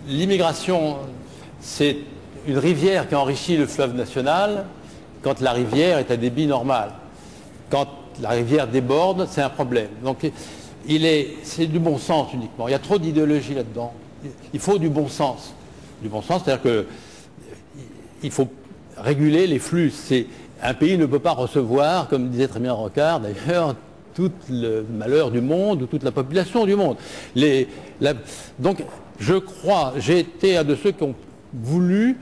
l'immigration, c'est une rivière qui enrichit le fleuve national quand la rivière est à débit normal. Quand la rivière déborde, c'est un problème. Donc, c'est du bon sens uniquement. Il y a trop d'idéologie là-dedans. Il faut du bon sens. Du bon sens, c'est-à-dire qu'il faut réguler les flux. Un pays ne peut pas recevoir, comme disait très bien Rocard d'ailleurs, tout le malheur du monde ou toute la population du monde. Donc, je crois, j'ai été un de ceux qui ont voulu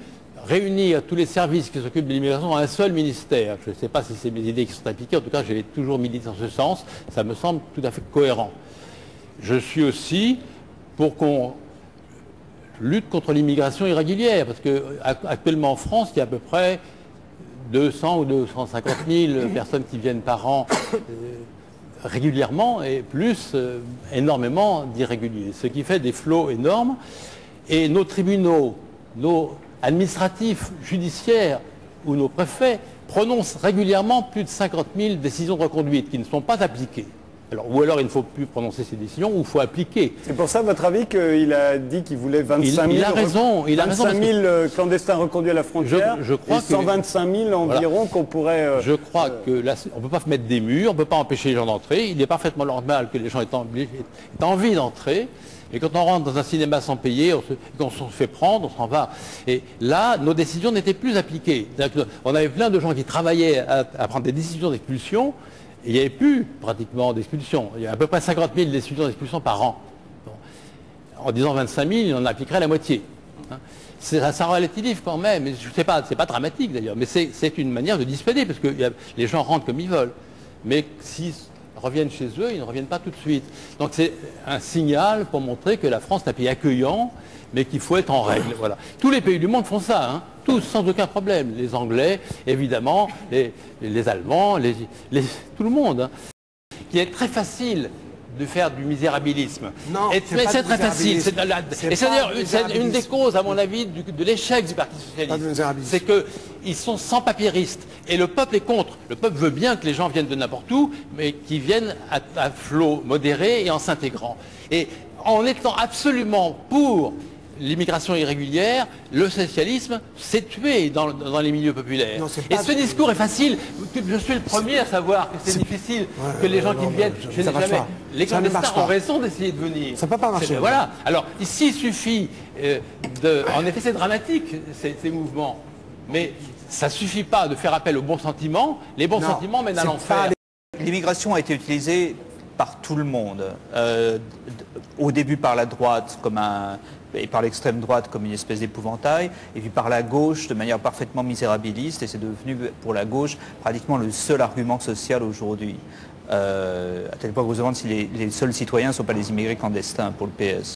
réunir tous les services qui s'occupent de l'immigration dans un seul ministère. Je ne sais pas si c'est mes idées qui sont appliquées, en tout cas j'ai toujours milité dans ce sens, ça me semble tout à fait cohérent. Je suis aussi pour qu'on lutte contre l'immigration irrégulière, parce qu'actuellement en France, il y a à peu près 200 ou 250 000 personnes qui viennent par an régulièrement, et plus énormément d'irréguliers, ce qui fait des flots énormes. Et nos tribunaux, nos administratifs, judiciaires ou nos préfets prononcent régulièrement plus de 50 000 décisions de reconduite qui ne sont pas appliquées. Ou alors il ne faut plus prononcer ces décisions, ou il faut appliquer. C'est pour ça, à votre avis, qu'il a dit qu'il voulait 25 000, il a raison, 25 000 clandestins reconduits à la frontière, je crois et 125 000 environ voilà, qu'on pourrait... je crois que là, on ne peut pas mettre des murs, on ne peut pas empêcher les gens d'entrer. Il est parfaitement normal que les gens aient envie d'entrer. Et quand on rentre dans un cinéma sans payer, quand on se fait prendre, on s'en va. Et là, nos décisions n'étaient plus appliquées. On avait plein de gens qui travaillaient à prendre des décisions d'expulsion. Il n'y avait plus pratiquement d'expulsion. Il y a à peu près 50 000 décisions d'expulsion par an. Bon. En disant 25 000, il en appliquerait la moitié. Hein. Ça relativise quand même. Mais je sais pas, c'est pas dramatique d'ailleurs, mais c'est une manière de dissuader, parce que les gens rentrent comme ils veulent. Mais s'ils reviennent chez eux, ils ne reviennent pas tout de suite. Donc c'est un signal pour montrer que la France est un pays accueillant, mais qu'il faut être en règle. Voilà. Tous les pays du monde font ça, hein. Tous, sans aucun problème. Les Anglais, évidemment, les Allemands, tout le monde. Hein. Il est très facile de faire du misérabilisme. Non, mais c'est très facile. Et c'est d'ailleurs une des causes, à mon avis, de l'échec du Parti socialiste. C'est qu'ils sont sans papieristes. Et le peuple est contre. Le peuple veut bien que les gens viennent de n'importe où, mais qu'ils viennent à flot modéré et en s'intégrant. Et en étant absolument pour l'immigration irrégulière, le socialisme s'est tué dans les milieux populaires. Non, et ce discours est facile. Je suis le premier à savoir que c'est difficile, que les gens qui viennent... Je n'ai jamais... Les clandestins ont raison d'essayer de venir. Ça ne peut pas marcher. Voilà. Alors, ici, il suffit En effet, c'est dramatique, ces mouvements. Mais ça ne suffit pas de faire appel aux bons sentiments. Les bons sentiments mènent à l'enfer. L'immigration a été utilisée par tout le monde. Au début par la droite et par l'extrême droite comme une espèce d'épouvantail, et puis par la gauche de manière parfaitement misérabiliste, et c'est devenu pour la gauche pratiquement le seul argument social aujourd'hui. À tel point qu'on se demande si les seuls citoyens ne sont pas les immigrés clandestins pour le PS.